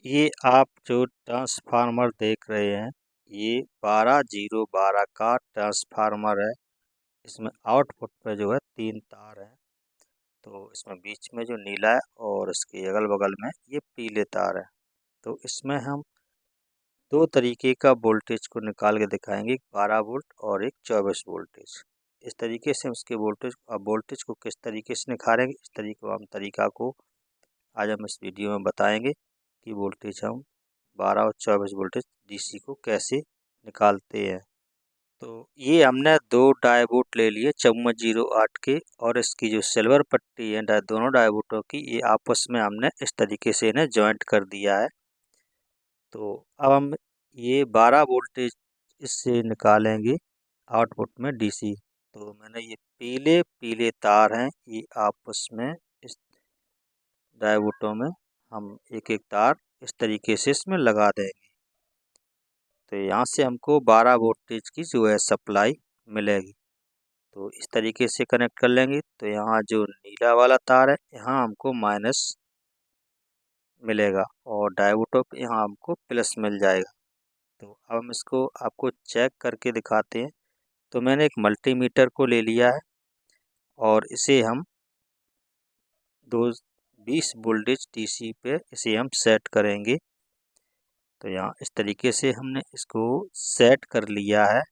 ये आप जो ट्रांसफार्मर देख रहे हैं, ये 12012 का ट्रांसफार्मर है। इसमें आउटपुट पे जो है 3 तार हैं। तो इसमें बीच में जो नीला है और इसके अगल-बगल में ये पीले तार हैं। तो इसमें हम 2 तरीके का वोल्टेज को निकाल के दिखाएंगे, 12 वोल्ट और एक 24 वोल्टेज। इस तरीके से उसके वोल्टेज को किस तरीके से निखारेंगे, इस तरीका को आज हम इस वीडियो में बताएंगे कि वोल्टेज हम 12 और 24 वोल्टेज डीसी को कैसे निकालते हैं। तो ये हमने 2 डायोड ले लिए 5408 के, और इसकी जो सिल्वर पट्टी है दोनों डायोडों की, ये आपस में हमने इस तरीके से इन्हें जॉइंट कर दिया है। तो अब हम ये 12 वोल्टेज इससे निकालेंगे आउटपुट में डीसी। तो मैंने ये पीले पीले तार हैं, ये आपस में इस डायोडों में हम एक एक तार इस तरीके से इसमें लगा देंगे। तो यहाँ से हमको 12 वोल्टेज की जो है सप्लाई मिलेगी। तो इस तरीके से कनेक्ट कर लेंगे। तो यहाँ जो नीला वाला तार है, यहाँ हमको माइनस मिलेगा और डायोड पे यहाँ हमको प्लस मिल जाएगा। तो अब हम इसको आपको चेक करके दिखाते हैं। तो मैंने एक मल्टीमीटर को ले लिया है और इसे हम 20 वोल्टेज डीसी पे इसे हम सेट करेंगे। तो यहाँ इस तरीके से हमने इसको सेट कर लिया है।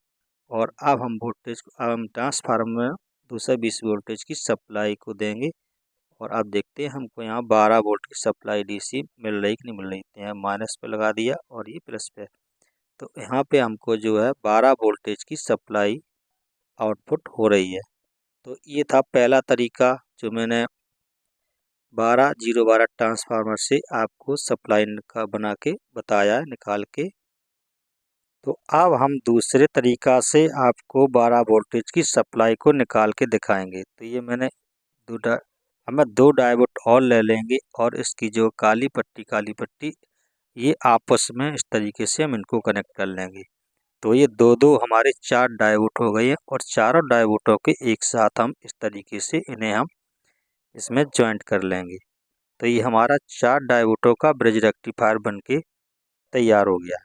और अब हम ट्रांसफार्मर में 220 वोल्टेज की सप्लाई को देंगे। और अब देखते हैं हमको यहाँ 12 वोल्ट की सप्लाई डीसी मिल रही कि नहीं मिल रही। तो यहाँ माइनस पे लगा दिया और ये प्लस पे। तो यहाँ पे हमको जो है 12 वोल्टेज की सप्लाई आउटपुट हो रही है। तो ये था पहला तरीका जो मैंने 12012 ट्रांसफार्मर से आपको सप्लाई का बना के बताया है, निकाल के। तो अब हम दूसरे तरीका से आपको 12 वोल्टेज की सप्लाई को निकाल के दिखाएंगे। तो ये मैंने हमें 2 डायोड और ले लेंगे और इसकी जो काली पट्टी ये आपस में इस तरीके से हम इनको कनेक्ट कर लेंगे। तो ये दो हमारे 4 डायोड हो गए हैं और चारों डायोडों के एक साथ हम इस तरीके से इन्हें हम इसमें ज्वाइंट कर लेंगे। तो ये हमारा 4 डायोडों का ब्रिज रेक्टिफायर बन के तैयार हो गया।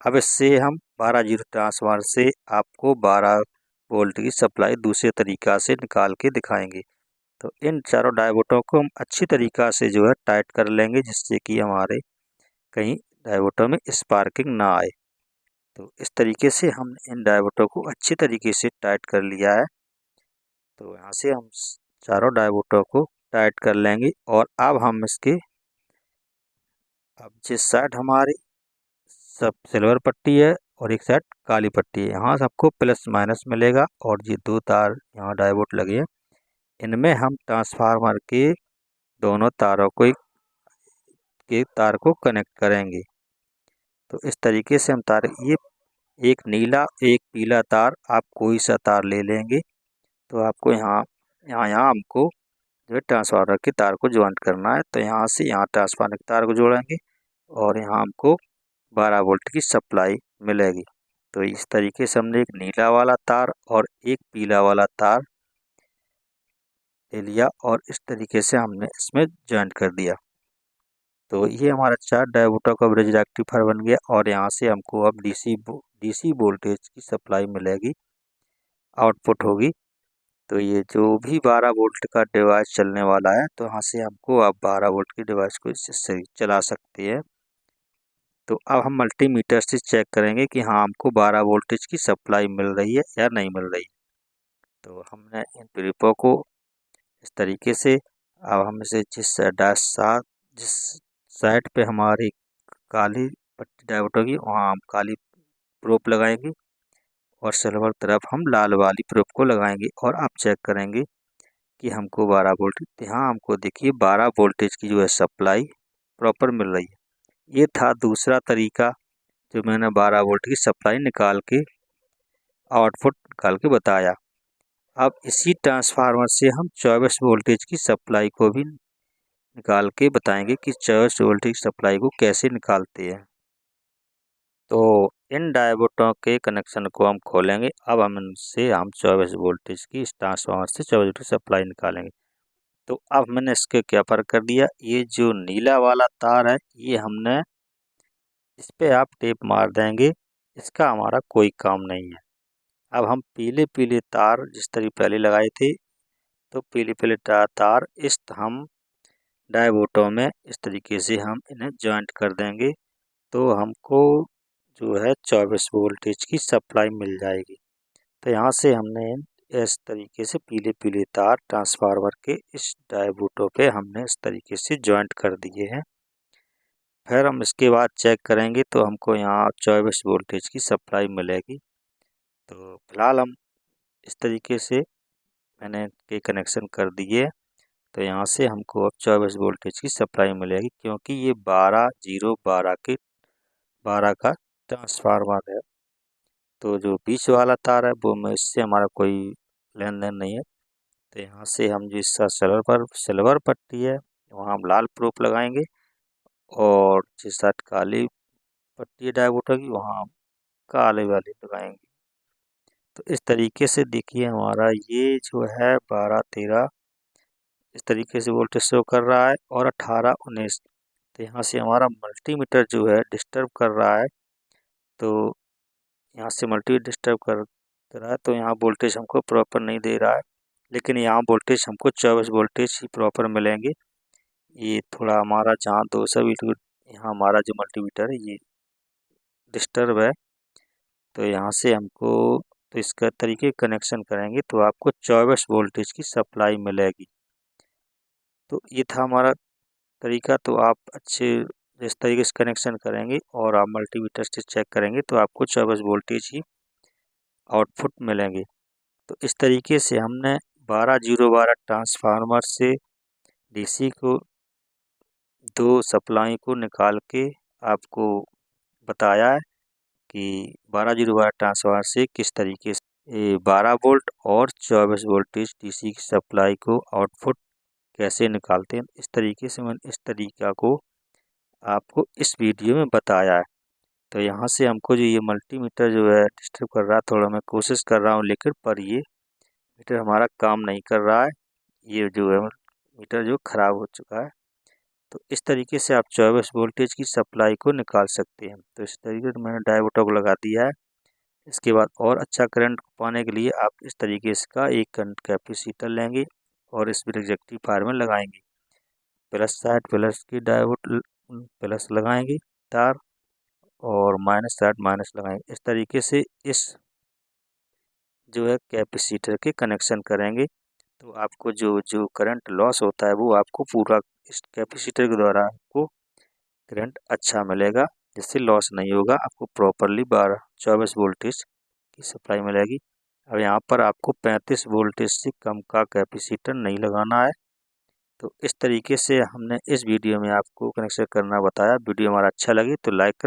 अब इससे हम 12 जीरो ट्रांसफार्मर से आपको 12 वोल्ट की सप्लाई दूसरे तरीका से निकाल के दिखाएंगे। तो इन चारों डायोडों को हम अच्छी तरीका से जो है टाइट कर लेंगे, जिससे कि हमारे कहीं डायोडों में स्पार्किंग ना आए। तो इस तरीके से हम इन डायोडों को अच्छी तरीके से टाइट कर लिया है। तो यहाँ से हम चारों डायोडों को टाइट कर लेंगे। और अब हम अब जिस साइड हमारी सब सिल्वर पट्टी है और एक साइड काली पट्टी है, यहाँ सबको प्लस माइनस मिलेगा। और ये 2 तार यहाँ डायोड लगे हैं, इनमें हम ट्रांसफार्मर के दोनों तारों को तार को कनेक्ट करेंगे। तो इस तरीके से हम तार, ये एक नीला एक पीला तार, आप कोई सा तार ले लेंगे। तो आपको यहाँ हमको जो है ट्रांसफार्मर के तार को ज्वाइंट करना है। तो यहाँ से यहाँ ट्रांसफार्मर के तार को जोड़ेंगे और यहाँ हमको 12 वोल्ट की सप्लाई मिलेगी। तो इस तरीके से हमने एक नीला वाला तार और एक पीला वाला तार ले लिया और इस तरीके से हमने इसमें ज्वाइंट कर दिया। तो ये हमारा 4 डायोडों का ब्रिज रेक्टिफायर बन गया और यहाँ से हमको अब डीसी वोल्टेज की सप्लाई मिलेगी, आउटपुट होगी। तो ये जो भी 12 वोल्ट का डिवाइस चलने वाला है, तो यहाँ से हमको अब 12 वोल्ट की डिवाइस को इससे चला सकते हैं। तो अब हम मल्टीमीटर से चेक करेंगे कि हाँ हमको 12 वोल्टेज की सप्लाई मिल रही है या नहीं मिल रही। तो हमने इन प्रिपों को इस तरीके से, अब हम इसे जिस साइड पे हमारी काली पट्टी डायोड होगी, वहाँ हम काली प्रोप लगाएंगे और सिल्वर तरफ हम लाल वाली प्रोप को लगाएंगे। और अब चेक करेंगे कि हमको 12 वोल्ट, यहाँ हमको देखिए 12 वोल्टेज की जो है सप्लाई प्रॉपर मिल रही है। ये था दूसरा तरीका जो मैंने 12 वोल्ट की सप्लाई निकाल के आउटपुट निकाल के बताया। अब इसी ट्रांसफार्मर से हम 24 वोल्टेज की सप्लाई को भी निकाल के बताएंगे कि 24 वोल्टेज की सप्लाई को कैसे निकालते हैं। तो इन डायोडों के कनेक्शन को हम खोलेंगे। अब हम इनसे 24 वोल्टेज की इस ट्रांसफार्मर से 24 वोल्ट की सप्लाई निकालेंगे। तो अब मैंने इसके क्या पर कर दिया, ये जो नीला वाला तार है ये हमने इस पे आप टेप मार देंगे, इसका हमारा कोई काम नहीं है। अब हम पीले पीले तार जिस तरह पहले लगाए थे, तो पीले पीले तार इस हम डायोडों में इस तरीके से हम इन्हें जॉइंट कर देंगे, तो हमको जो है 24 वोल्टेज की सप्लाई मिल जाएगी। तो यहाँ से हमने इस तरीके से पीले पीले तार ट्रांसफार्मर के इस डायोडों पे हमने इस तरीके से जॉइंट कर दिए हैं। फिर हम इसके बाद चेक करेंगे तो हमको यहाँ 24 वोल्टेज की सप्लाई मिलेगी। तो फिलहाल हम इस तरीके से मैंने के कनेक्शन कर दिए, तो यहाँ से हमको अब 24 वोल्टेज की सप्लाई मिलेगी, क्योंकि ये 12 का ट्रांसफार्मर है। तो जो बीच वाला तार है वो में इससे हमारा कोई लेन देन नहीं है। तो यहाँ से हम जिसका सिल्वर पट्टी है वहाँ हम लाल प्रूफ लगाएंगे, और जिस साइड काली पट्टी डायोड की वहाँ हम काले वाली लगाएंगे। तो इस तरीके से देखिए हमारा ये जो है 12-13 इस तरीके से वोल्टेज शो कर रहा है, और 18-19। तो यहाँ से हमारा मल्टीमीटर जो है डिस्टर्ब कर रहा है, तो यहाँ से मल्टी डिस्टर्ब कर रहा है, तो यहाँ वोल्टेज हमको प्रॉपर नहीं दे रहा है। लेकिन यहाँ वोल्टेज हमको 24 वोल्टेज ही प्रॉपर मिलेंगे। ये थोड़ा हमारा जहाँ 200 यहाँ हमारा जो मल्टीमीटर है ये डिस्टर्ब है, तो यहाँ से हमको तो इसका तरीके कनेक्शन करेंगे तो आपको 24 वोल्टेज की सप्लाई मिलेगी। तो ये था हमारा तरीका। तो आप अच्छे जिस तरीके से कनेक्शन करेंगे और आप मल्टीमीटर से चेक करेंगे तो आपको 24 वोल्टेज ही आउटपुट मिलेंगे। तो इस तरीके से हमने 12-0-12 ट्रांसफार्मर से डीसी को दो सप्लाई को निकाल के आपको बताया है कि 12-0-12 ट्रांसफार्मर से किस तरीके से 12 वोल्ट और 24 वोल्टेज डीसी की सप्लाई को आउटपुट कैसे निकालते हैं। इस तरीके से मैंने इस तरीका को आपको इस वीडियो में बताया है। तो यहाँ से हमको जो ये मल्टीमीटर जो है डिस्टर्ब कर रहा है, थोड़ा मैं कोशिश कर रहा हूँ लेकिन पर ये मीटर हमारा काम नहीं कर रहा है, ये जो है मीटर जो ख़राब हो चुका है। तो इस तरीके से आप 24 वोल्टेज की सप्लाई को निकाल सकते हैं। तो इस तरीके से मैंने डायोड को लगा दिया है। इसके बाद और अच्छा करंट पाने के लिए आप इस तरीके से का एक करंट कैपेसिटर लेंगे और इस रेक्टिफायर में लगाएंगे। प्लस साइड प्लस की डायोड प्लस लगाएंगे तार, और माइनस साइड माइनस लगाएंगे। इस तरीके से इस जो है कैपेसिटर के कनेक्शन करेंगे, तो आपको जो जो करंट लॉस होता है वो आपको पूरा इस कैपेसिटर के द्वारा आपको करंट अच्छा मिलेगा, जिससे लॉस नहीं होगा। आपको प्रॉपरली 24 वोल्टेज की सप्लाई मिलेगी। अब यहाँ पर आपको 35 वोल्टेज से कम का कैपेसिटर नहीं लगाना है। तो इस तरीके से हमने इस वीडियो में आपको कनेक्शन करना बताया। वीडियो हमारा अच्छा लगे तो लाइक करें।